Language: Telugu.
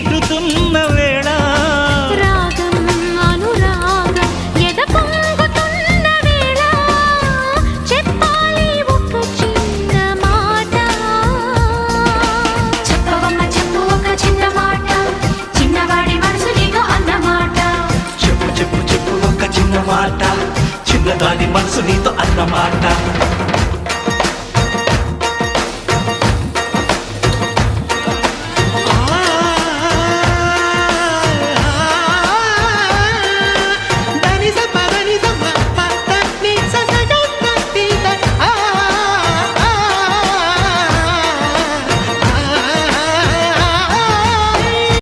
మీటుతున్న వేళ రాగం అనురాగం ఎద పొంగుతున్న వేళ చెప్పాలి ఒక చిన్న మాట చెప్పవమ్మ చెప్పు ఒక చిన్న మాట చిన్నవాడి మనసు నీకు అన్నమాట చెప్పు చెప్పు చెప్పు ఒక చిన్న మాట చిన్నదాని మనసు నీతో అన్నమాట